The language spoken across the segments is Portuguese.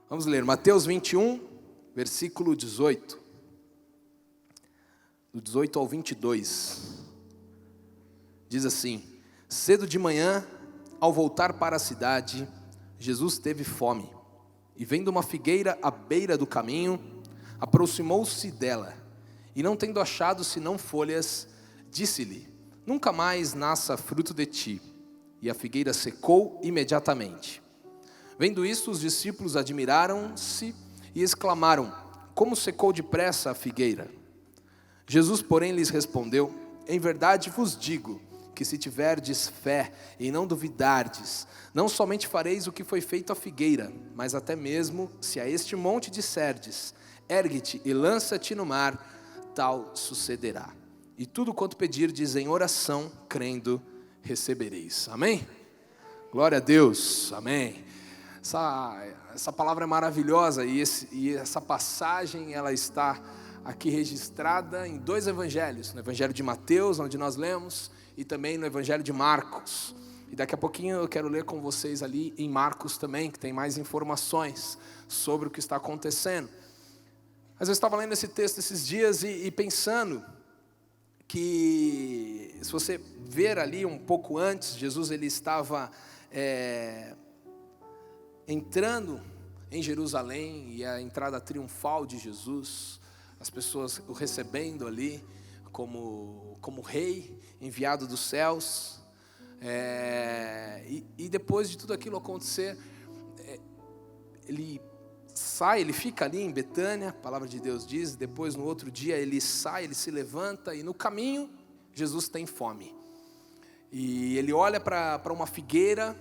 Vamos ler Mateus 21, versículo 18. Do 18 ao 22. Diz assim: cedo de manhã, ao voltar para a cidade, Jesus teve fome. E vendo uma figueira à beira do caminho, aproximou-se dela. E não tendo achado senão folhas, disse-lhe: nunca mais nasça fruto de ti. E a figueira secou imediatamente. Vendo isto, os discípulos admiraram-se e exclamaram: como secou depressa a figueira? Jesus, porém, lhes respondeu: em verdade vos digo, que se tiverdes fé e não duvidardes, não somente fareis o que foi feito à figueira, mas até mesmo, se a este monte disserdes: ergue-te e lança-te no mar, tal sucederá. E tudo quanto pedirdes em oração, crendo, recebereis. Amém? Glória a Deus, amém. Essa palavra é maravilhosa e essa passagem ela está aqui registrada em dois evangelhos, no evangelho de Mateus, onde nós lemos, e também no evangelho de Marcos. E daqui a pouquinho eu quero ler com vocês ali em Marcos também, que tem mais informações sobre o que está acontecendo. Mas eu estava lendo esse texto esses dias e pensando que, se você ver ali um pouco antes, Jesus ele estava entrando em Jerusalém, e a entrada triunfal de Jesus, as pessoas o recebendo ali como rei enviado dos céus, e depois de tudo aquilo acontecer, ele sai, ele fica ali em Betânia, a palavra de Deus diz. Depois no outro dia ele sai, ele se levanta, e no caminho Jesus tem fome, e ele olha para uma figueira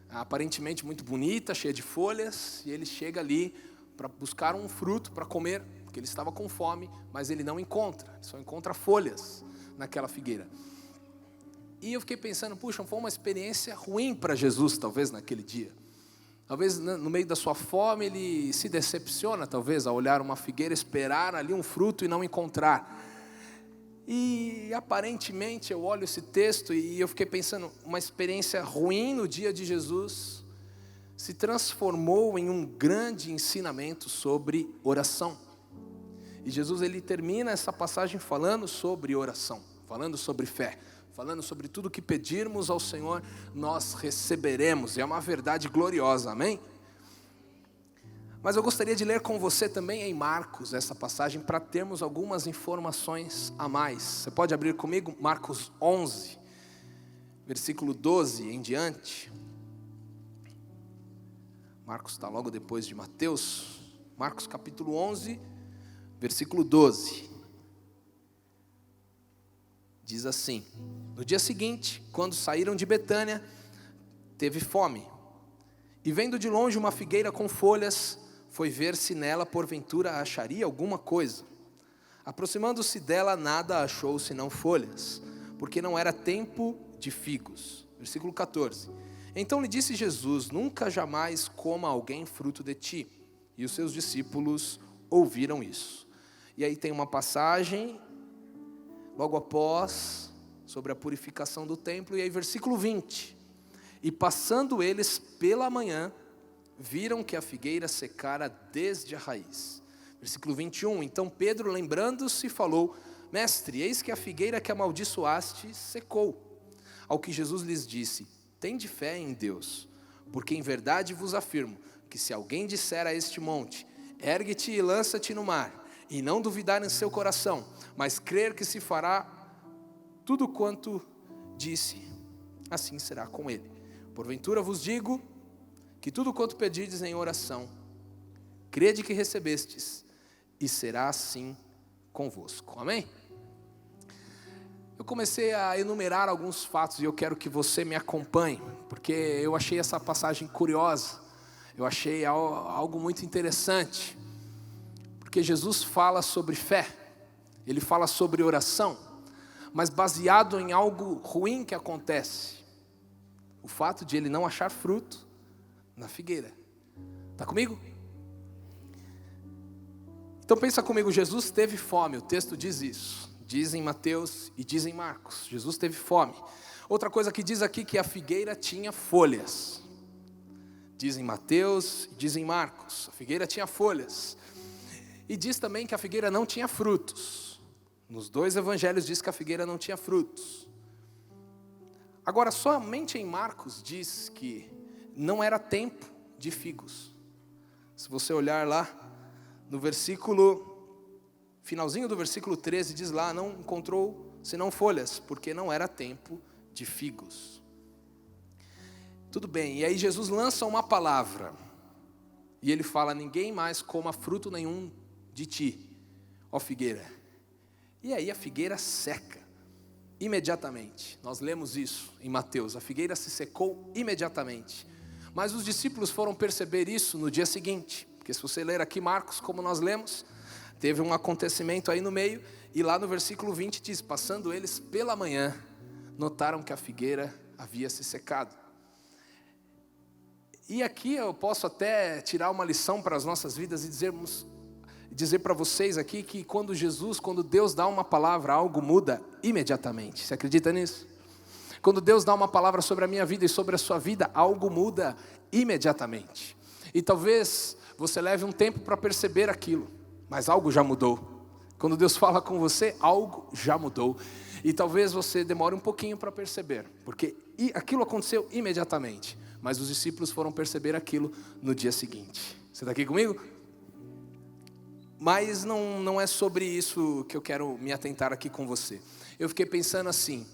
aparentemente muito bonita, cheia de folhas, e ele chega ali para buscar um fruto para comer, porque ele estava com fome, mas ele não encontra, só encontra folhas naquela figueira. E eu fiquei pensando, puxa, foi uma experiência ruim para Jesus, talvez naquele dia. Talvez no meio da sua fome ele se decepciona, talvez, ao olhar uma figueira, esperar ali um fruto e não encontrar. E aparentemente eu olho esse texto e eu fiquei pensando, uma experiência ruim no dia de Jesus se transformou em um grande ensinamento sobre oração. E Jesus ele termina essa passagem falando sobre oração, falando sobre fé, falando sobre tudo que pedirmos ao Senhor, nós receberemos. E é uma verdade gloriosa, amém? Mas eu gostaria de ler com você também em Marcos essa passagem, para termos algumas informações a mais. Você pode abrir comigo Marcos 11, versículo 12 em diante. Marcos está logo depois de Mateus. Marcos capítulo 11, versículo 12. Diz assim: no dia seguinte, quando saíram de Betânia, teve fome. E vendo de longe uma figueira com folhas, foi ver se nela porventura acharia alguma coisa. Aproximando-se dela, nada achou senão folhas, porque não era tempo de figos. Versículo 14. Então lhe disse Jesus: nunca jamais coma alguém fruto de ti. E os seus discípulos ouviram isso. E aí tem uma passagem logo após, sobre a purificação do templo, e aí versículo 20. E passando eles pela manhã, viram que a figueira secara desde a raiz. Versículo 21. Então Pedro, lembrando-se, falou: mestre, eis que a figueira que amaldiçoaste secou. Ao que Jesus lhes disse: tende fé em Deus, porque em verdade vos afirmo, que se alguém disser a este monte: ergue-te e lança-te no mar, e não duvidar em seu coração, mas crer que se fará tudo quanto disse, assim será com ele. Porventura vos digo que tudo quanto pedirdes em oração, crede que recebestes, e será assim convosco. Amém? Eu comecei a enumerar alguns fatos e eu quero que você me acompanhe, porque eu achei essa passagem curiosa, eu achei algo muito interessante, porque Jesus fala sobre fé, ele fala sobre oração, mas baseado em algo ruim que acontece, o fato de ele não achar fruto na figueira. Está comigo? Então pensa comigo, Jesus teve fome, o texto diz isso. Diz em Mateus e diz em Marcos, Jesus teve fome. Outra coisa que diz aqui, que a figueira tinha folhas. Diz em Mateus, diz em Marcos, a figueira tinha folhas. E diz também que a figueira não tinha frutos. Nos 2 evangelhos diz que a figueira não tinha frutos. Agora, somente em Marcos diz que não era tempo de figos. Se você olhar lá no finalzinho do versículo 13, diz lá, não encontrou senão folhas, porque não era tempo de figos. Tudo bem, e aí Jesus lança uma palavra, e ele fala, ninguém mais coma fruto nenhum de ti, ó figueira. E aí a figueira seca, imediatamente. Nós lemos isso em Mateus, a figueira se secou imediatamente. Mas os discípulos foram perceber isso no dia seguinte, porque se você ler aqui Marcos, como nós lemos, teve um acontecimento aí no meio, e lá no versículo 20 diz, passando eles pela manhã, notaram que a figueira havia se secado. E aqui eu posso até tirar uma lição para as nossas vidas e dizer para vocês aqui que quando Deus dá uma palavra, algo muda imediatamente. Você acredita nisso? Quando Deus dá uma palavra sobre a minha vida e sobre a sua vida, algo muda imediatamente. E talvez você leve um tempo para perceber aquilo, mas algo já mudou. Quando Deus fala com você, algo já mudou. E talvez você demore um pouquinho para perceber, porque aquilo aconteceu imediatamente. Mas os discípulos foram perceber aquilo no dia seguinte. Você está aqui comigo? Mas não é sobre isso que eu quero me atentar aqui com você. Eu fiquei pensando assim,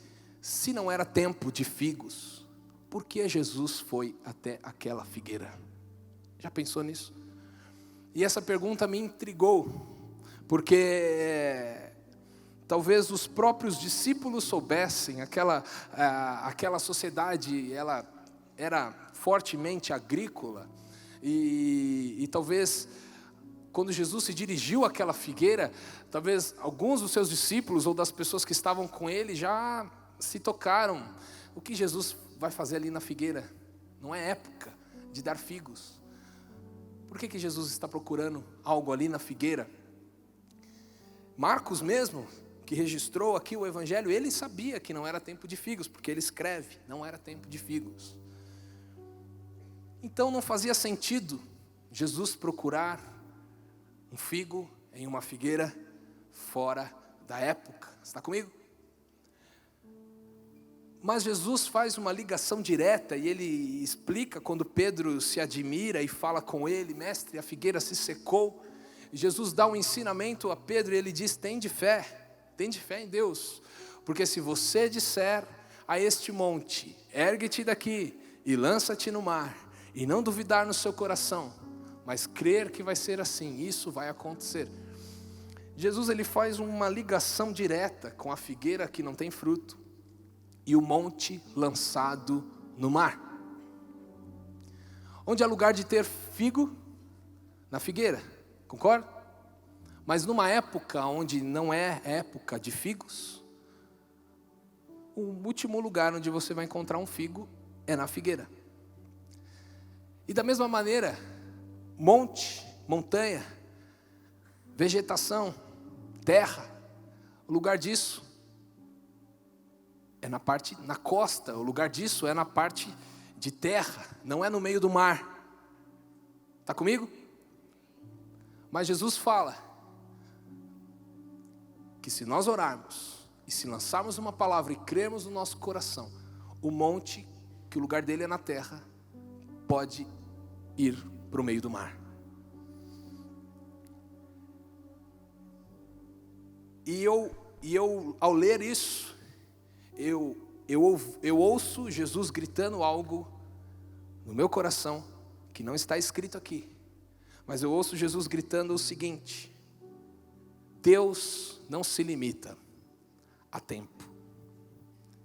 se não era tempo de figos, por que Jesus foi até aquela figueira? Já pensou nisso? E essa pergunta me intrigou, porque talvez os próprios discípulos soubessem, aquela sociedade, ela era fortemente agrícola, e talvez quando Jesus se dirigiu àquela figueira, talvez alguns dos seus discípulos ou das pessoas que estavam com ele já se tocaram. O que Jesus vai fazer ali na figueira? Não é época de dar figos. Por que Jesus está procurando algo ali na figueira? Marcos mesmo, que registrou aqui o evangelho, ele sabia que não era tempo de figos, porque ele escreve, não era tempo de figos. Então não fazia sentido Jesus procurar um figo em uma figueira fora da época. Está comigo? Mas Jesus faz uma ligação direta e ele explica quando Pedro se admira e fala com ele, mestre, a figueira se secou. E Jesus dá um ensinamento a Pedro e ele diz, tem de fé em Deus. Porque se você disser a este monte, ergue-te daqui e lança-te no mar, e não duvidar no seu coração, mas crer que vai ser assim, isso vai acontecer. Jesus ele faz uma ligação direta com a figueira que não tem fruto e o monte lançado no mar. Onde é lugar de ter figo? Na figueira, concorda? Mas numa época onde não é época de figos, o último lugar onde você vai encontrar um figo é na figueira. E da mesma maneira, monte, montanha, vegetação, terra, o lugar disso é na costa, o lugar disso é na parte de terra, não é no meio do mar. Está comigo? Mas Jesus fala que se nós orarmos e se lançarmos uma palavra e crermos no nosso coração, o monte, que o lugar dele é na terra, pode ir para o meio do mar. E eu ao ler isso, eu ouço Jesus gritando algo no meu coração, que não está escrito aqui, mas eu ouço Jesus gritando o seguinte: Deus não se limita a tempo,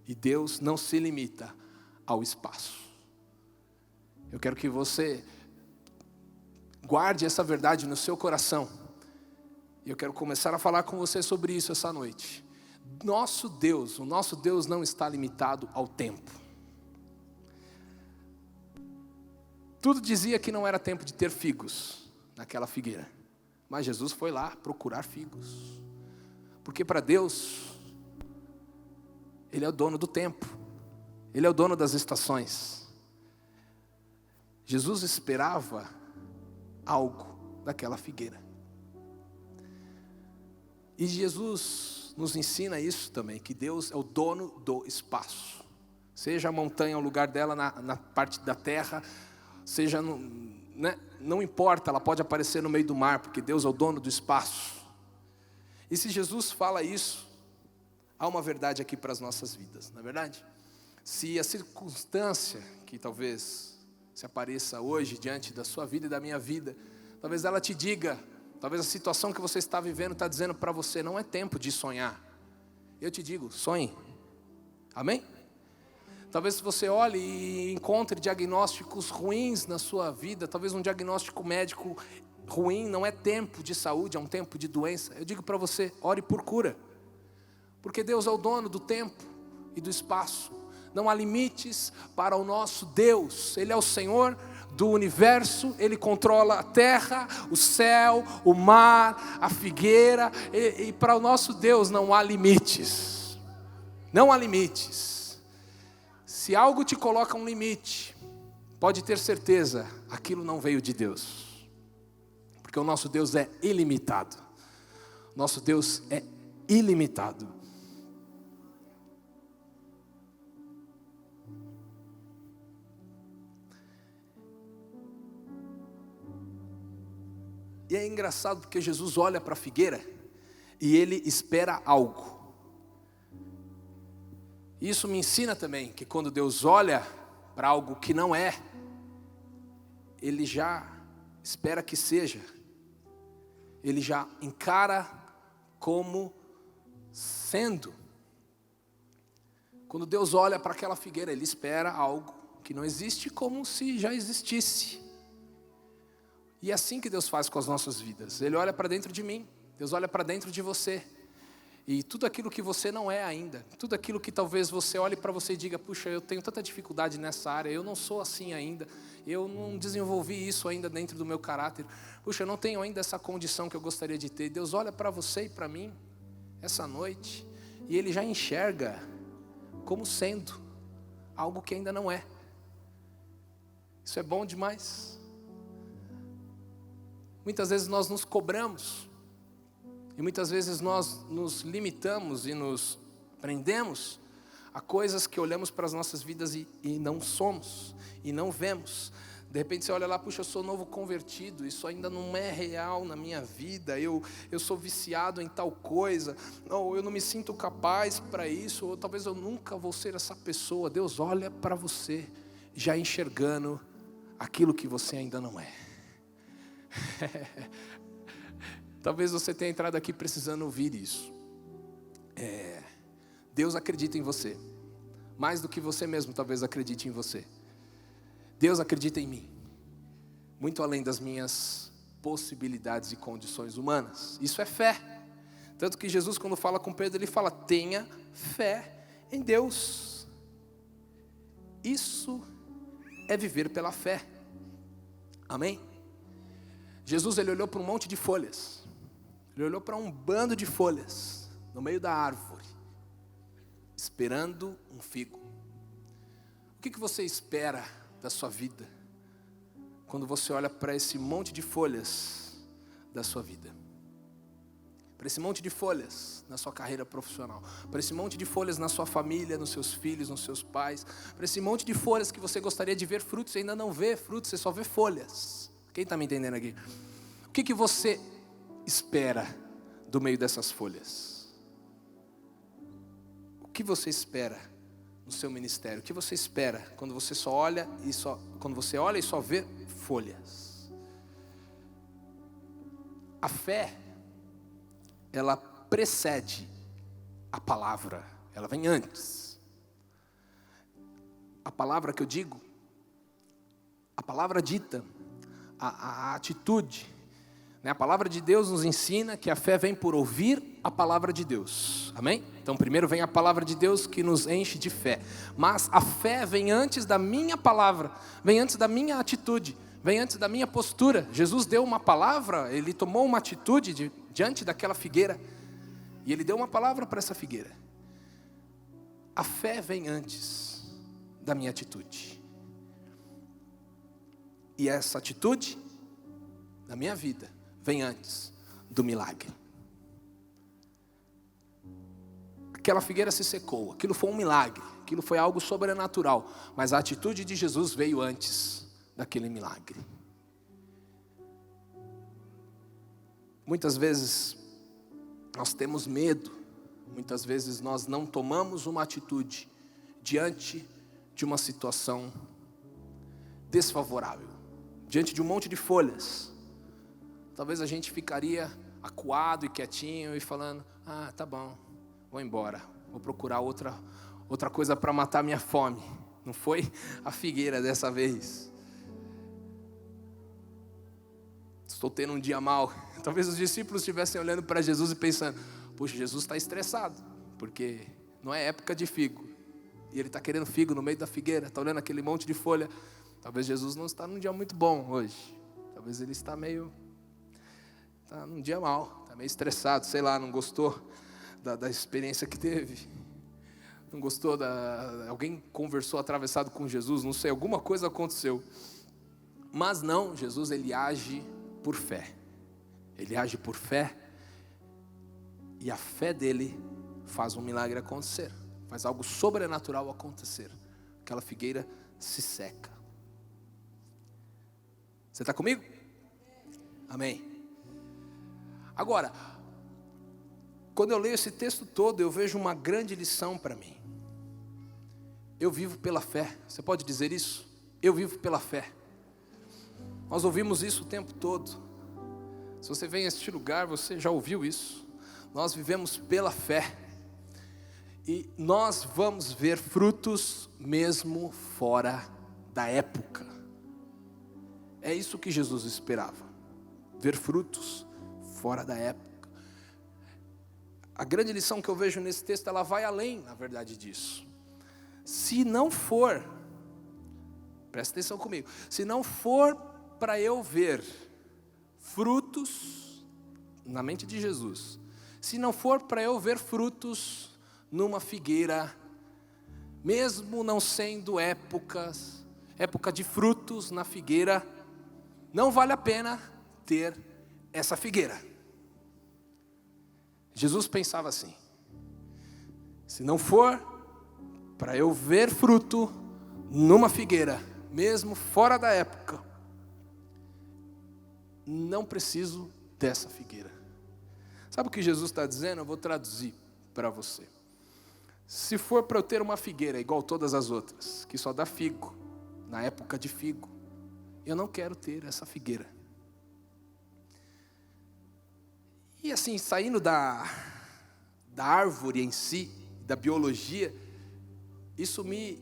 e Deus não se limita ao espaço. Eu quero que você guarde essa verdade no seu coração. E eu quero começar a falar com você sobre isso essa noite. O nosso Deus não está limitado ao tempo. Tudo dizia que não era tempo de ter figos naquela figueira. Mas Jesus foi lá procurar figos. Porque para Deus, Ele é o dono do tempo. Ele é o dono das estações. Jesus esperava algo daquela figueira. E Jesus nos ensina isso também, que Deus é o dono do espaço. Seja a montanha o lugar dela na parte da terra, seja, não importa, ela pode aparecer no meio do mar, porque Deus é o dono do espaço. E se Jesus fala isso, há uma verdade aqui para as nossas vidas, não é verdade? Se a circunstância que talvez se apareça hoje diante da sua vida e da minha vida, talvez ela te diga, talvez a situação que você está vivendo está dizendo para você, não é tempo de sonhar. Eu te digo, sonhe. Amém? Talvez você olhe e encontre diagnósticos ruins na sua vida, talvez um diagnóstico médico ruim, não é tempo de saúde, é um tempo de doença. Eu digo para você, ore por cura. Porque Deus é o dono do tempo e do espaço. Não há limites para o nosso Deus. Ele é o Senhor do universo. Ele controla a terra, o céu, o mar, a figueira. E para o nosso Deus não há limites. Não há limites. Se algo te coloca um limite, pode ter certeza, aquilo não veio de Deus. Porque o nosso Deus é ilimitado. Nosso Deus é ilimitado. E é engraçado porque Jesus olha para a figueira e ele espera algo. Isso me ensina também que quando Deus olha para algo que não é, Ele já espera que seja. Ele já encara como sendo. Quando Deus olha para aquela figueira, Ele espera algo que não existe como se já existisse. E é assim que Deus faz com as nossas vidas. Ele olha para dentro de mim, Deus olha para dentro de você. E tudo aquilo que você não é ainda, tudo aquilo que talvez você olhe para você e diga, puxa, eu tenho tanta dificuldade nessa área, eu não sou assim ainda, eu não desenvolvi isso ainda dentro do meu caráter, puxa, eu não tenho ainda essa condição que eu gostaria de ter. Deus olha para você e para mim, essa noite, e Ele já enxerga como sendo algo que ainda não é. Isso é bom demais. Muitas vezes nós nos cobramos, e muitas vezes nós nos limitamos e nos prendemos a coisas que olhamos para as nossas vidas e não somos, e não vemos. De repente você olha lá, puxa, eu sou novo convertido, isso ainda não é real na minha vida, eu sou viciado em tal coisa, ou eu não me sinto capaz para isso, ou talvez eu nunca vou ser essa pessoa. Deus olha para você, já enxergando aquilo que você ainda não é. Talvez você tenha entrado aqui precisando ouvir isso. Deus acredita em você. Mais do que você mesmo talvez acredite em você. Deus acredita em mim. Muito além das minhas possibilidades e condições humanas. Isso é fé. Tanto que Jesus, quando fala com Pedro, ele fala, tenha fé em Deus. Isso é viver pela fé. Amém? Jesus, ele olhou para um monte de folhas. Ele olhou para um bando de folhas no meio da árvore, esperando um figo. O que você espera da sua vida quando você olha para esse monte de folhas da sua vida? Para esse monte de folhas na sua carreira profissional, para esse monte de folhas na sua família, nos seus filhos, nos seus pais, para esse monte de folhas que você gostaria de ver frutos e ainda não vê frutos, você só vê folhas. Quem está me entendendo aqui? O que você espera do meio dessas folhas? O que você espera no seu ministério? O que você espera quando você olha e só vê folhas? A fé, ela precede a palavra, ela vem antes. A palavra que eu digo, a palavra dita, a atitude. A palavra de Deus nos ensina que a fé vem por ouvir a palavra de Deus. Amém? Então primeiro vem a palavra de Deus que nos enche de fé. Mas a fé vem antes da minha palavra, vem antes da minha atitude, vem antes da minha postura. Jesus deu uma palavra, Ele tomou uma atitude diante daquela figueira. E Ele deu uma palavra para essa figueira. A fé vem antes da minha atitude. E essa atitude, na minha vida, vem antes do milagre. Aquela figueira se secou, aquilo foi um milagre, aquilo foi algo sobrenatural, mas a atitude de Jesus veio antes daquele milagre. Muitas vezes nós temos medo, muitas vezes nós não tomamos uma atitude diante de uma situação desfavorável, diante de um monte de folhas. Talvez a gente ficaria acuado e quietinho e falando: ah, tá bom, vou embora, vou procurar outra coisa para matar minha fome. Não foi a figueira dessa vez. Estou tendo um dia mau. Talvez os discípulos estivessem olhando para Jesus e pensando: poxa, Jesus está estressado, porque não é época de figo, e ele está querendo figo no meio da figueira, está olhando aquele monte de folha. Talvez Jesus não está num dia muito bom hoje. Talvez ele está num dia mau, está meio estressado, sei lá, não gostou da experiência que teve, não gostou alguém conversou atravessado com Jesus, não sei, alguma coisa aconteceu. Mas não, Jesus, ele age por fé. Ele age por fé, e a fé dele faz um milagre acontecer, faz algo sobrenatural acontecer. Aquela figueira se seca. Você está comigo? Amém. Agora, quando eu leio esse texto todo, eu vejo uma grande lição para mim. Eu vivo pela fé. Você pode dizer isso? Eu vivo pela fé. Nós ouvimos isso o tempo todo. Se você vem a este lugar, você já ouviu isso. Nós vivemos pela fé. E nós vamos ver frutos mesmo fora da época. É isso que Jesus esperava. Ver frutos fora da época. A grande lição que eu vejo nesse texto, ela vai além, na verdade, disso. Se não for, presta atenção comigo, se não for para eu ver frutos na mente de Jesus, se não for para eu ver frutos numa figueira, mesmo não sendo época de frutos na figueira, não vale a pena ter essa figueira. Jesus pensava assim: se não for para eu ver fruto numa figueira, mesmo fora da época, não preciso dessa figueira. Sabe o que Jesus está dizendo? Eu vou traduzir para você. Se for para eu ter uma figueira igual todas as outras, que só dá figo na época de figo, eu não quero ter essa figueira. E assim, saindo da árvore em si, da biologia, isso me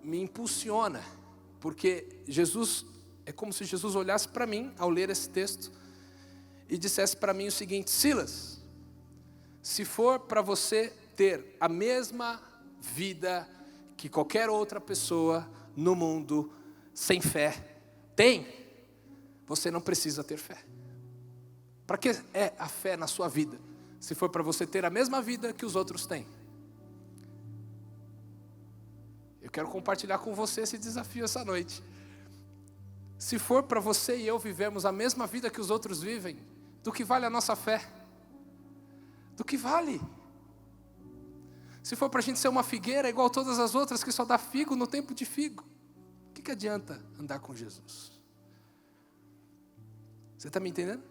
impulsiona, porque Jesus, é como se Jesus olhasse para mim ao ler esse texto e dissesse para mim o seguinte: Silas, se for para você ter a mesma vida que qualquer outra pessoa no mundo sem fé tem, você não precisa ter fé. Para que é a fé na sua vida, se for para você ter a mesma vida que os outros têm? Eu quero compartilhar com você esse desafio essa noite. Se for para você e eu vivermos a mesma vida que os outros vivem, do que vale a nossa fé? Do que vale? Se for para a gente ser uma figueira igual todas as outras, que só dá figo no tempo de figo, o que adianta andar com Jesus? Você está me entendendo?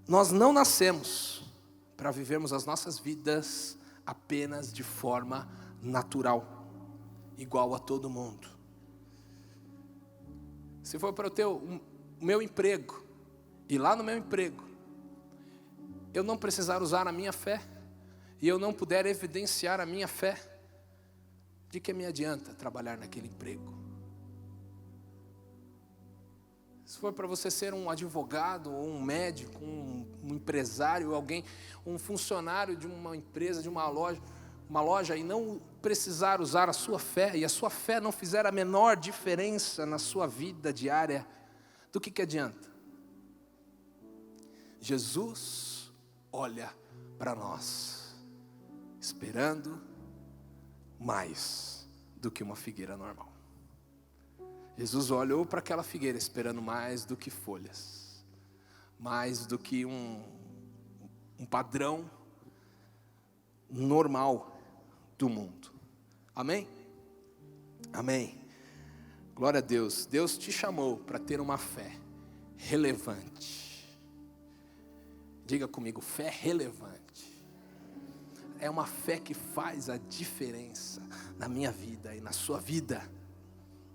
Nós não nascemos para vivermos as nossas vidas apenas de forma natural, igual a todo mundo. Se for para eu ter o meu emprego, e lá no meu emprego eu não precisar usar a minha fé, e eu não puder evidenciar a minha fé, de que me adianta trabalhar naquele emprego? Se for para você ser um advogado, ou um médico, um empresário, alguém, um funcionário de uma empresa, de uma loja, e não precisar usar a sua fé, e a sua fé não fizer a menor diferença na sua vida diária, do que adianta? Jesus olha para nós, esperando mais do que uma figueira normal. Jesus olhou para aquela figueira esperando mais do que folhas, mais do que um padrão normal do mundo. Amém? Amém. Glória a Deus. Deus te chamou para ter uma fé relevante. Diga comigo, fé relevante. É uma fé que faz a diferença na minha vida e na sua vida,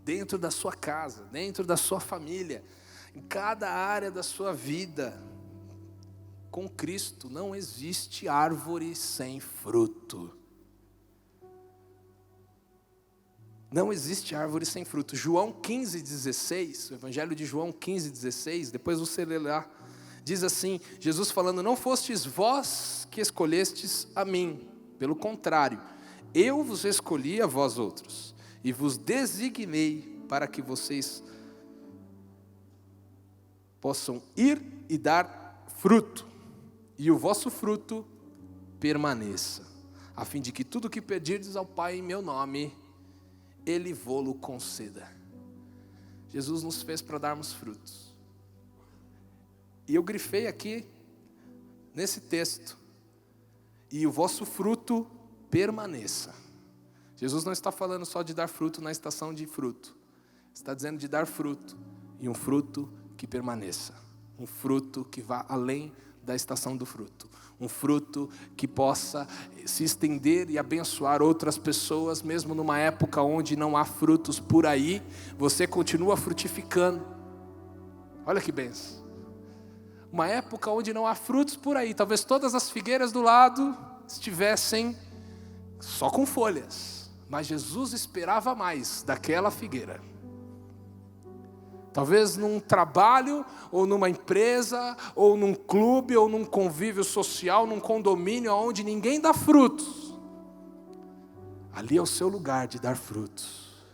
dentro da sua casa, dentro da sua família, em cada área da sua vida. Com Cristo não existe árvore sem fruto. Não existe árvore sem fruto. João 15,16, o Evangelho de João 15,16, depois você lê lá, diz assim, Jesus falando, não fostes vós que escolhestes a mim, pelo contrário, eu vos escolhi a vós outros, e vos designei para que vocês possam ir e dar fruto, e o vosso fruto permaneça, a fim de que tudo que pedirdes ao Pai em meu nome, Ele vô-lo conceda. Jesus nos fez para darmos frutos. E eu grifei aqui, nesse texto, e o vosso fruto permaneça. Jesus não está falando só de dar fruto na estação de fruto. Está dizendo de dar fruto, e um fruto que permaneça. Um fruto que vá além da estação do fruto. Um fruto que possa se estender e abençoar outras pessoas, mesmo numa época onde não há frutos por aí, você continua frutificando. Olha que bênção. Uma época onde não há frutos por aí, talvez todas as figueiras do lado estivessem só com folhas, mas Jesus esperava mais daquela figueira. Talvez num trabalho, ou numa empresa, ou num clube, ou num convívio social, num condomínio onde ninguém dá frutos. Ali é o seu lugar de dar frutos.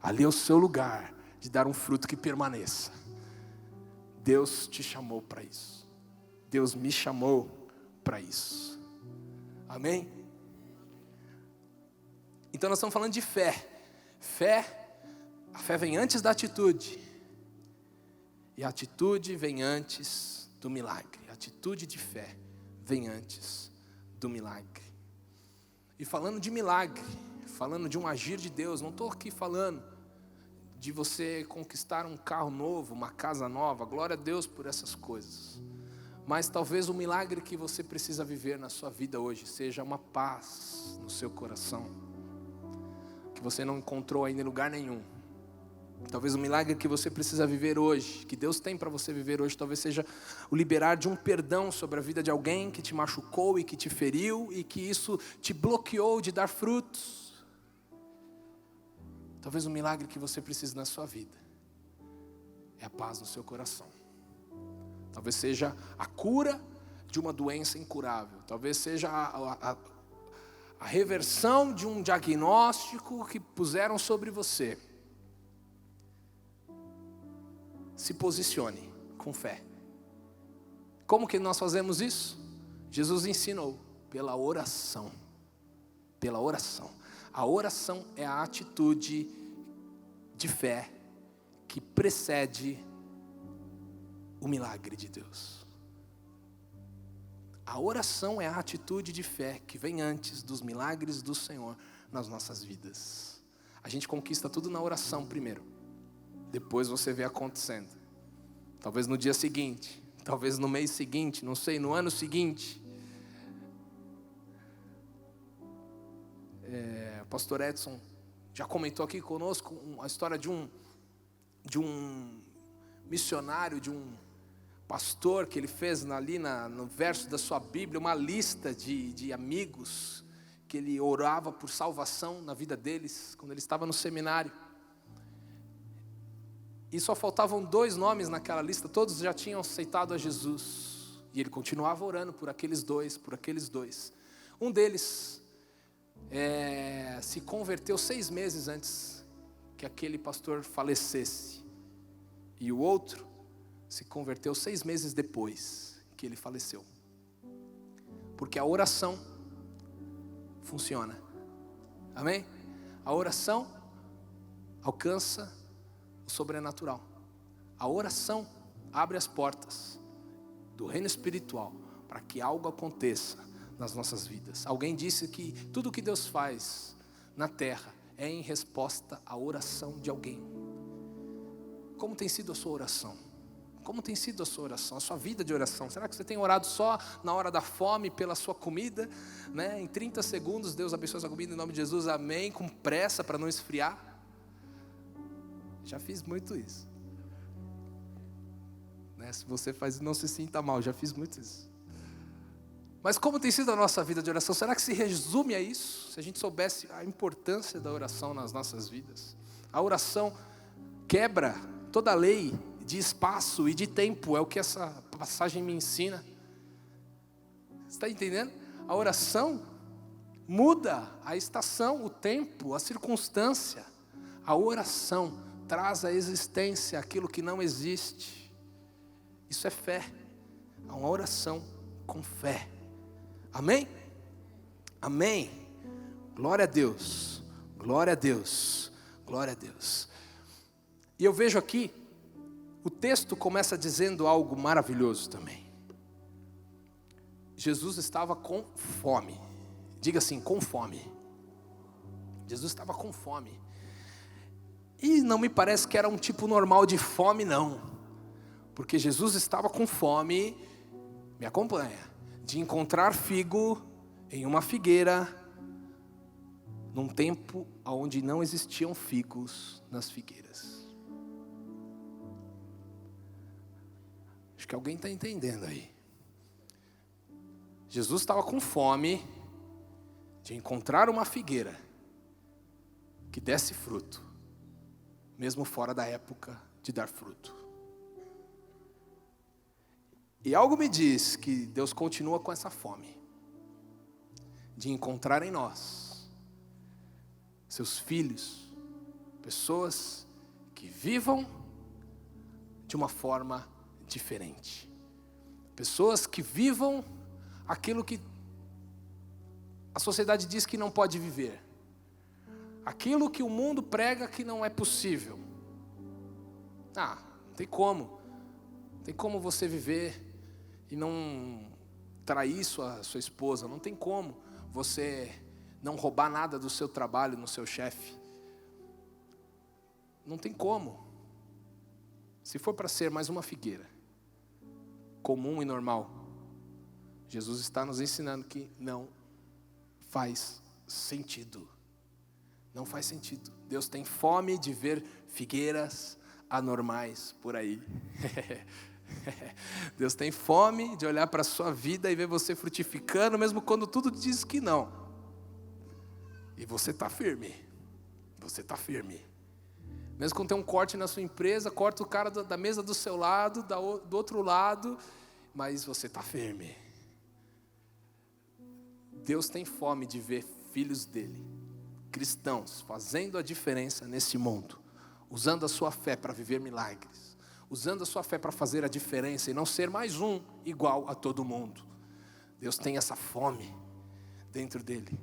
Ali é o seu lugar de dar um fruto que permaneça. Deus te chamou para isso. Deus me chamou para isso. Amém? Então nós estamos falando de fé. A fé vem antes da atitude. E a atitude vem antes do milagre. A atitude de fé vem antes do milagre. E falando de milagre, falando de um agir de Deus, não estou aqui falando de você conquistar um carro novo, uma casa nova, glória a Deus por essas coisas. Mas talvez o milagre que você precisa viver na sua vida hoje seja uma paz no seu coração, que você não encontrou ainda em lugar nenhum. Talvez o milagre que você precisa viver hoje, que Deus tem para você viver hoje, talvez seja o liberar de um perdão sobre a vida de alguém que te machucou e que te feriu e que isso te bloqueou de dar frutos. Talvez o milagre que você precisa na sua vida é a paz no seu coração. Talvez seja a cura de uma doença incurável. Talvez seja a reversão de um diagnóstico que puseram sobre você. Se posicione com fé. Como que nós fazemos isso? Jesus ensinou pela oração. Pela oração. A oração é a atitude de fé que precede o milagre de Deus. A oração é a atitude de fé que vem antes dos milagres do Senhor nas nossas vidas. A gente conquista tudo na oração primeiro. Depois você vê acontecendo. Talvez no dia seguinte, talvez no mês seguinte, não sei, no ano seguinte. O pastor Edson já comentou aqui conosco a história de um missionário, de um pastor que ele fez ali no verso da sua Bíblia, uma lista de amigos que ele orava por salvação na vida deles, quando ele estava no seminário. E só faltavam 2 nomes naquela lista, todos já tinham aceitado a Jesus. E ele continuava orando por aqueles dois. Um deles se converteu 6 meses antes que aquele pastor falecesse. E o outro se converteu 6 meses depois que ele faleceu. Porque a oração funciona. Amém? A oração alcança o sobrenatural. A oração abre as portas do reino espiritual para que algo aconteça nas nossas vidas. Alguém disse que tudo que Deus faz na terra é em resposta à oração de alguém. Como tem sido a sua oração? Como tem sido a sua oração, a sua vida de oração? Será que você tem orado só na hora da fome pela sua comida, né? Em 30 segundos, Deus abençoe a sua comida em nome de Jesus, amém, com pressa para não esfriar? Já fiz muito isso, né? Se você faz, não se sinta mal, já fiz muito isso. Mas como tem sido a nossa vida de oração? Será que se resume a isso? Se a gente soubesse a importância da oração nas nossas vidas. A oração quebra toda a lei de espaço e de tempo, é o que essa passagem me ensina. Você está entendendo? A oração muda a estação, o tempo, a circunstância. A oração traz à existência aquilo que não existe. Isso é fé. É uma oração com fé. Amém? Amém. Glória a Deus. Glória a Deus. Glória a Deus. E eu vejo aqui, o texto começa dizendo algo maravilhoso também. Jesus estava com fome. Diga assim, com fome. Jesus estava com fome. E não me parece que era um tipo normal de fome, não. Porque Jesus estava com fome, me acompanha, de encontrar figo em uma figueira, num tempo onde não existiam figos nas figueiras. Acho que alguém está entendendo aí. Jesus estava com fome de encontrar uma figueira que desse fruto, mesmo fora da época de dar fruto. E algo me diz que Deus continua com essa fome de encontrar em nós, seus filhos, pessoas que vivam de uma forma diferente. Pessoas que vivam aquilo que a sociedade diz que não pode viver. Aquilo que o mundo prega que não é possível. Não tem como. Não tem como você viver e não trair sua esposa. Não tem como você não roubar nada do seu trabalho no seu chefe. Não tem como. Se for para ser mais uma figueira comum e normal, Jesus está nos ensinando que não faz sentido. Não faz sentido. Deus tem fome de ver figueiras anormais por aí. Deus tem fome de olhar para a sua vida e ver você frutificando, mesmo quando tudo diz que não. E você está firme. Você está firme. Mesmo quando tem um corte na sua empresa, corta o cara da mesa do seu lado, do outro lado, mas você está firme. Deus tem fome de ver filhos dele, cristãos, fazendo a diferença nesse mundo, usando a sua fé para viver milagres, usando a sua fé para fazer a diferença e não ser mais um igual a todo mundo. Deus tem essa fome dentro dele.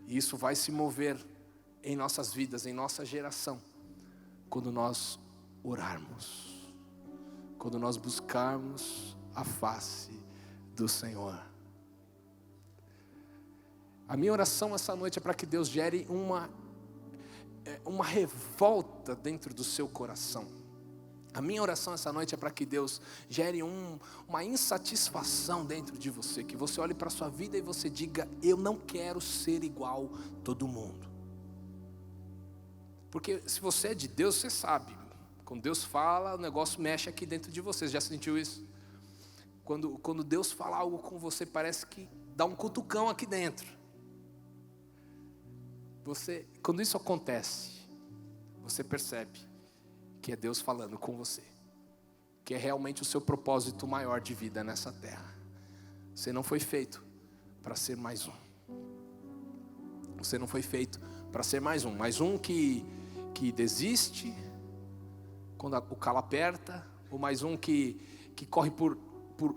E isso vai se mover em nossas vidas, em nossa geração, quando nós orarmos, quando nós buscarmos a face do Senhor. A minha oração essa noite é para que Deus gere uma revolta dentro do seu coração. A minha oração essa noite é para que Deus gere uma insatisfação dentro de você, que você olhe para a sua vida e você diga: eu não quero ser igual a todo mundo. Porque se você é de Deus, você sabe, quando Deus fala, o negócio mexe aqui dentro de você. Você já sentiu isso? Quando Deus fala algo com você, parece que dá um cutucão aqui dentro. Quando isso acontece, você percebe que é Deus falando com você, que é realmente o seu propósito maior de vida nessa terra. Você não foi feito para ser mais um. Você não foi feito para ser mais um que desiste quando o calo aperta, ou mais um que corre por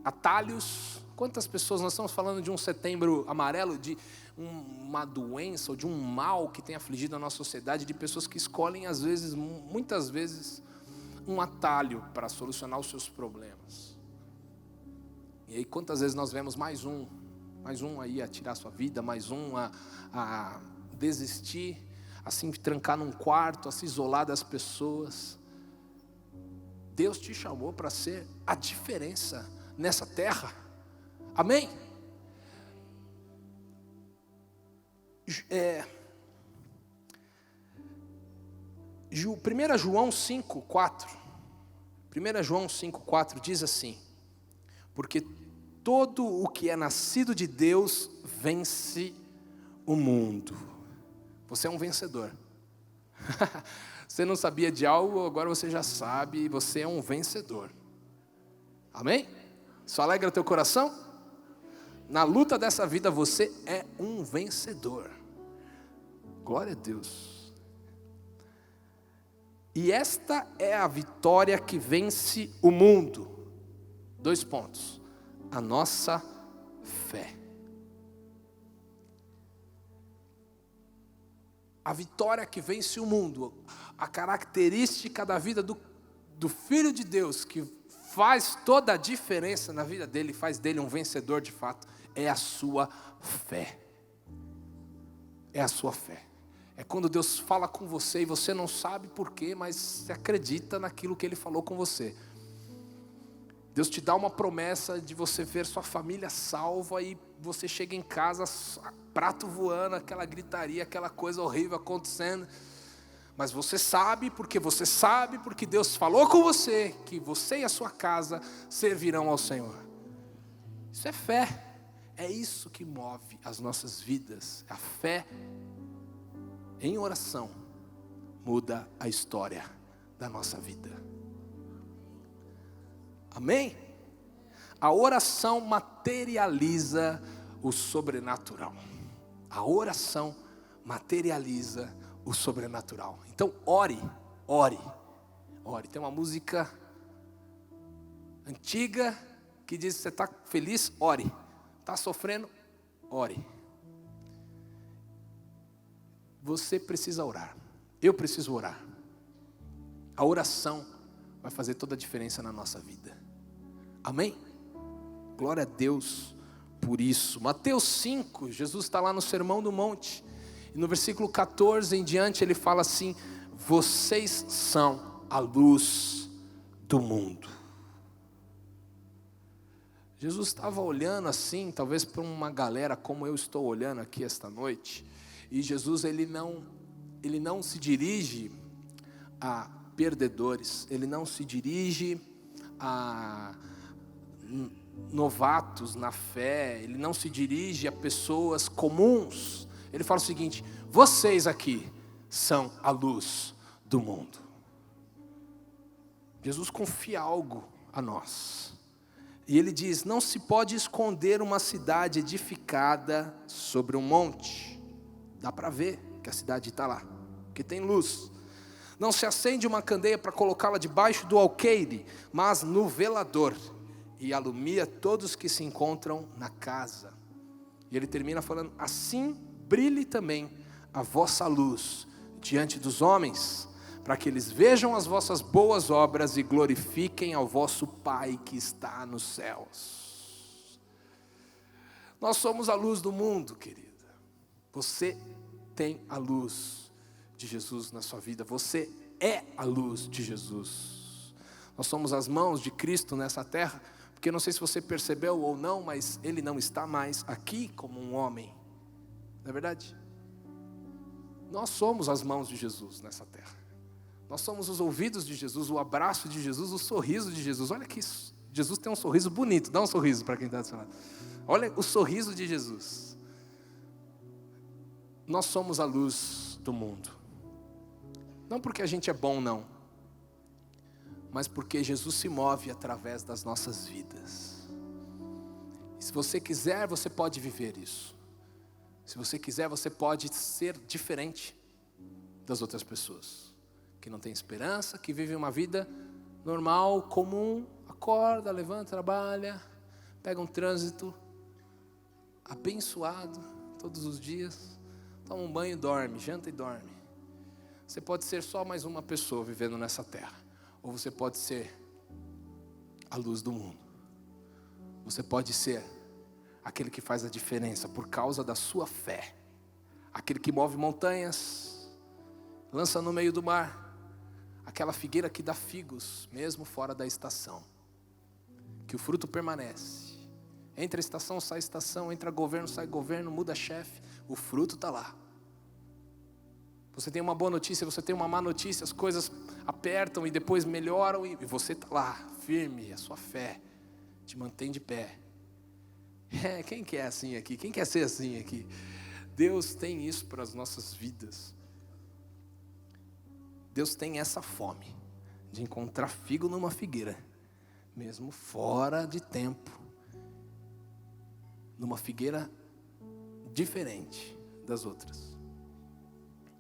atalhos Quantas pessoas, nós estamos falando de um setembro amarelo, de uma doença ou de um mal que tem afligido a nossa sociedade, de pessoas que escolhem, às vezes, muitas vezes, um atalho para solucionar os seus problemas. E aí quantas vezes nós vemos mais um aí a tirar sua vida, mais um a desistir, a se trancar num quarto, a se isolar das pessoas. Deus te chamou para ser a diferença nessa terra. Amém? 1 João 5,4. 1 João 5,4 diz assim: porque todo o que é nascido de Deus vence o mundo. Você é um vencedor. Você não sabia de algo, agora você já sabe, você é um vencedor. Amém? Isso alegra teu coração? Na luta dessa vida você é um vencedor. Glória a Deus. E esta é a vitória que vence o mundo. 2 pontos. A nossa fé. A vitória que vence o mundo. A característica da vida do Filho de Deus, que faz toda a diferença na vida dele, faz dele um vencedor de fato, é a sua fé. É a sua fé. É quando Deus fala com você e você não sabe porquê, mas você acredita naquilo que Ele falou com você. Deus te dá uma promessa de você ver sua família salva e você chega em casa, prato voando, aquela gritaria, aquela coisa horrível acontecendo. Mas você sabe porque Deus falou com você que você e a sua casa servirão ao Senhor. Isso é fé. É isso que move as nossas vidas. A fé em oração muda a história da nossa vida. Amém? A oração materializa o sobrenatural. A oração materializa o sobrenatural. Então ore. Tem uma música antiga que diz: você está feliz? Ore. Está sofrendo? Ore. Você precisa orar. Eu preciso orar. A oração vai fazer toda a diferença na nossa vida. Amém? Glória a Deus por isso. Mateus 5, Jesus está lá no Sermão do Monte. E no versículo 14 em diante ele fala assim: vocês são a luz do mundo. Jesus estava olhando assim, talvez para uma galera como eu estou olhando aqui esta noite. E Jesus ele não se dirige a perdedores, ele não se dirige a novatos na fé, ele não se dirige a pessoas comuns. Ele fala o seguinte: vocês aqui são a luz do mundo. Jesus confia algo a nós. E ele diz: não se pode esconder uma cidade edificada sobre um monte. Dá para ver que a cidade está lá, porque tem luz. Não se acende uma candeia para colocá-la debaixo do alqueire, mas no velador, e alumia todos que se encontram na casa. E ele termina falando: assim brilhe também a vossa luz diante dos homens, para que eles vejam as vossas boas obras e glorifiquem ao vosso Pai que está nos céus. Nós somos a luz do mundo, querida. Você tem a luz de Jesus na sua vida. Você é a luz de Jesus. Nós somos as mãos de Cristo nessa terra, porque não sei se você percebeu ou não, mas Ele não está mais aqui como um homem. Não é verdade? Nós somos as mãos de Jesus nessa terra. Nós somos os ouvidos de Jesus, o abraço de Jesus, o sorriso de Jesus. Olha que isso. Jesus tem um sorriso bonito. Dá um sorriso para quem está do seu lado. Olha o sorriso de Jesus. Nós somos a luz do mundo. Não porque a gente é bom, não. Mas porque Jesus se move através das nossas vidas. E se você quiser, você pode viver isso. Se você quiser, você pode ser diferente das outras pessoas que não tem esperança, que vivem uma vida normal, comum, acorda, levanta, trabalha, pega um trânsito abençoado todos os dias, toma um banho e dorme, janta e dorme. Você pode ser só mais uma pessoa vivendo nessa terra, ou você pode ser a luz do mundo. Você pode ser aquele que faz a diferença por causa da sua fé, aquele que move montanhas, lança no meio do mar, aquela figueira que dá figos mesmo fora da estação, que o fruto permanece. Entra estação, sai estação, entra governo, sai governo, muda chefe, o fruto está lá. Você tem uma boa notícia, você tem uma má notícia, as coisas apertam e depois melhoram e você está lá, firme, a sua fé te mantém de pé. Quem quer assim aqui? Quem quer ser assim aqui? Deus tem isso para as nossas vidas. Deus tem essa fome de encontrar figo numa figueira, mesmo fora de tempo, numa figueira diferente das outras.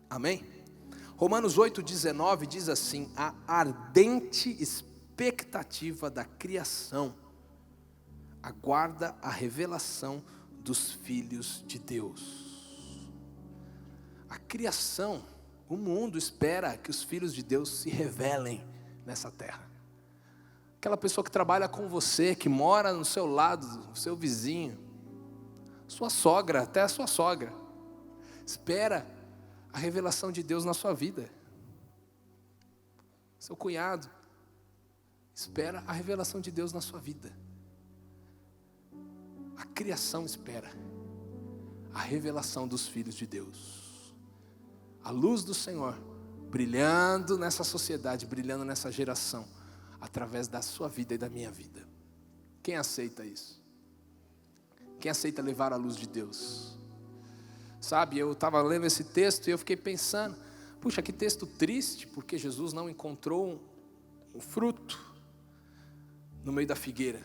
Amém? Romanos 8,19 diz assim: a ardente expectativa da criação aguarda a revelação dos filhos de Deus. A criação, o mundo espera que os filhos de Deus se revelem nessa terra. Aquela pessoa que trabalha com você, que mora no seu lado, o seu vizinho, sua sogra, até a sua sogra, espera a revelação de Deus na sua vida. Seu cunhado espera a revelação de Deus na sua vida. A criação espera a revelação dos filhos de Deus. A luz do Senhor brilhando nessa sociedade, brilhando nessa geração, através da sua vida e da minha vida. Quem aceita isso? Quem aceita levar a luz de Deus? Sabe, eu estava lendo esse texto e eu fiquei pensando, puxa, que texto triste, porque Jesus não encontrou um fruto no meio da figueira.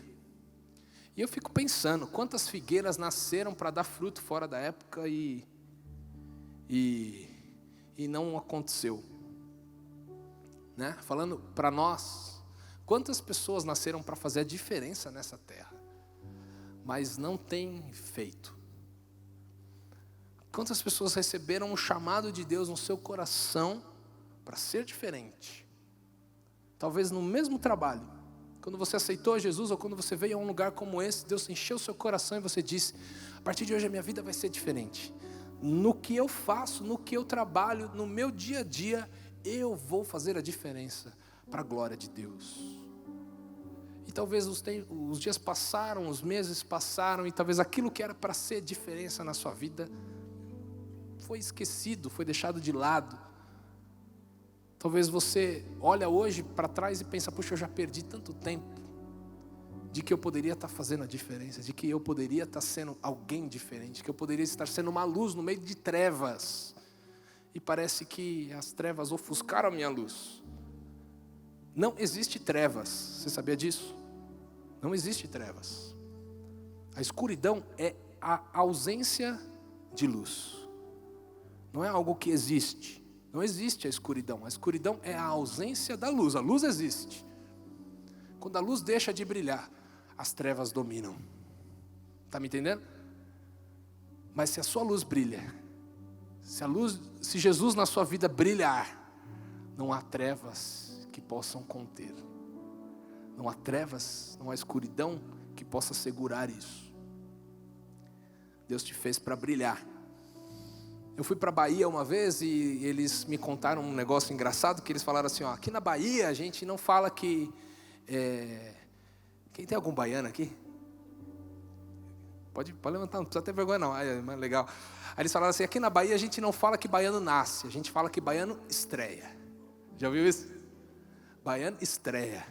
E eu fico pensando, quantas figueiras nasceram para dar fruto fora da época e não aconteceu, né? Falando para nós, quantas pessoas nasceram para fazer a diferença nessa terra, mas não tem feito? Quantas pessoas receberam um chamado de Deus no seu coração para ser diferente? Talvez no mesmo trabalho, quando você aceitou Jesus ou quando você veio a um lugar como esse, Deus encheu o seu coração e você disse: a partir de hoje a minha vida vai ser diferente. No que eu faço, no que eu trabalho, no meu dia a dia, eu vou fazer a diferença para a glória de Deus. E talvez os dias passaram, os meses passaram, e talvez aquilo que era para ser diferença na sua vida foi esquecido, foi deixado de lado. Talvez você olha hoje para trás e pensa: puxa, eu já perdi tanto tempo, de que eu poderia estar fazendo a diferença, de que eu poderia estar sendo alguém diferente, que eu poderia estar sendo uma luz no meio de trevas, e parece que as trevas ofuscaram a minha luz. Não existe trevas, você sabia disso? Não existe trevas. A escuridão é a ausência de luz, não é algo que existe. Não existe a escuridão é a ausência da luz. A luz existe. Quando a luz deixa de brilhar, as trevas dominam. Está me entendendo? Mas se a sua luz brilha, se Jesus na sua vida brilhar, não há trevas que possam conter. Não há trevas, não há escuridão que possa segurar isso. Deus te fez para brilhar. Eu fui para a Bahia uma vez e eles me contaram um negócio engraçado, que eles falaram assim, ó, aqui na Bahia a gente não fala que... Quem tem algum baiano aqui? Pode levantar, não precisa ter vergonha não, é legal. Aí eles falaram assim, aqui na Bahia a gente não fala que baiano nasce, a gente fala que baiano estreia. Já ouviu isso? Baiano estreia.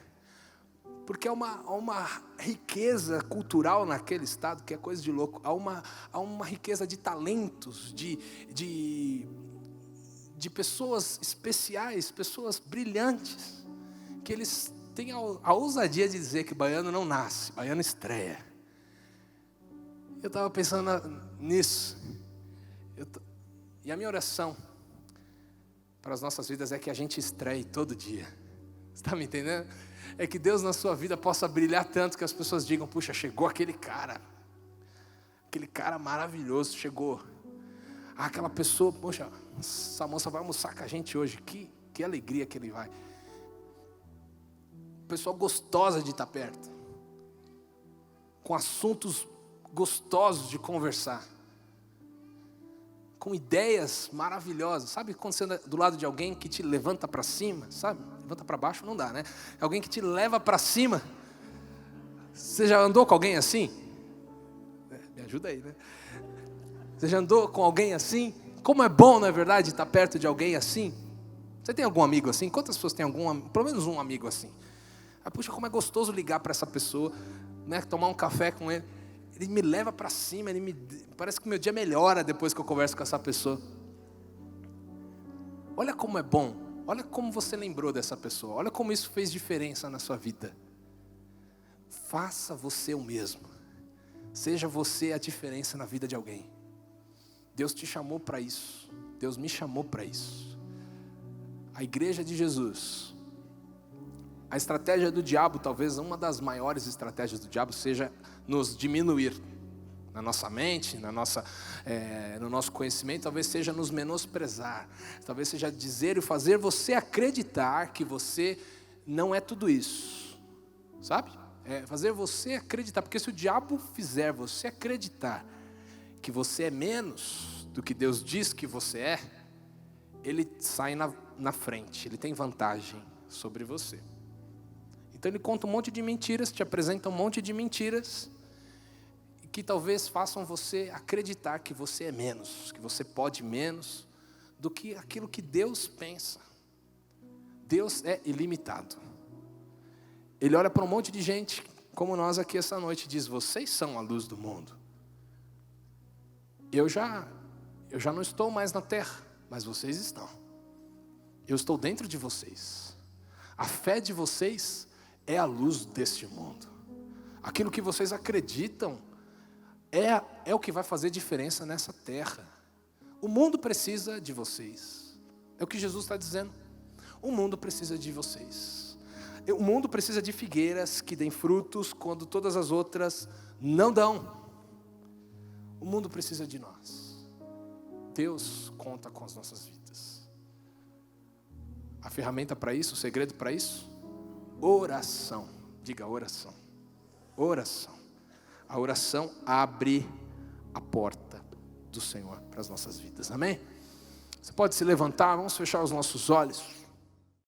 Porque há uma riqueza cultural naquele estado que é coisa de louco. Há uma riqueza de talentos, de pessoas especiais, pessoas brilhantes, que eles têm a ousadia de dizer que baiano não nasce, baiano estreia. Eu estava pensando nisso. E a minha oração para as nossas vidas é que a gente estreie todo dia. Você está me entendendo? é que Deus na sua vida possa brilhar tanto que as pessoas digam, puxa, chegou aquele cara maravilhoso, chegou. Aquela pessoa, poxa, essa moça vai almoçar com a gente hoje, que alegria que ele vai. Pessoa gostosa de estar perto, com assuntos gostosos de conversar, com ideias maravilhosas. Sabe quando você anda do lado de alguém que te levanta para cima, sabe? Levanta para baixo não dá, né? Alguém que te leva para cima. Você já andou com alguém assim? Me ajuda aí, né? Você já andou com alguém assim? Como é bom, não é verdade, estar perto de alguém assim? Você tem algum amigo assim? Quantas pessoas têm pelo menos um amigo assim? Puxa, como é gostoso ligar para essa pessoa, né? Tomar um café com ele. Ele me leva para cima, parece que o meu dia melhora depois que eu converso com essa pessoa. Olha como é bom, olha como você lembrou dessa pessoa, olha como isso fez diferença na sua vida. Faça você o mesmo, seja você a diferença na vida de alguém. Deus te chamou para isso, Deus me chamou para isso. A igreja de Jesus, a estratégia do diabo, talvez uma das maiores estratégias do diabo seja nos diminuir na nossa mente, no nosso conhecimento, talvez seja nos menosprezar, talvez seja dizer e fazer você acreditar que você não é tudo isso, sabe? Fazer você acreditar, porque se o diabo fizer você acreditar que você é menos do que Deus diz que você é, ele sai na frente, ele tem vantagem sobre você. Então ele conta um monte de mentiras, te apresenta um monte de mentiras, que talvez façam você acreditar que você é menos, que você pode menos do que aquilo que Deus pensa. Deus é ilimitado. Ele olha para um monte de gente, como nós aqui essa noite, e diz, vocês são a luz do mundo. Eu já não estou mais na terra, mas vocês estão. Eu estou dentro de vocês. A fé de vocês é a luz deste mundo. Aquilo que vocês acreditam é o que vai fazer diferença nessa terra. O mundo precisa de vocês. É o que Jesus está dizendo. O mundo precisa de vocês. O mundo precisa de figueiras que deem frutos quando todas as outras não dão. O mundo precisa de nós. Deus conta com as nossas vidas. A ferramenta para isso, o segredo para isso? Oração. Diga oração. Oração. A oração abre a porta do Senhor para as nossas vidas. Amém? Você pode se levantar, vamos fechar os nossos olhos.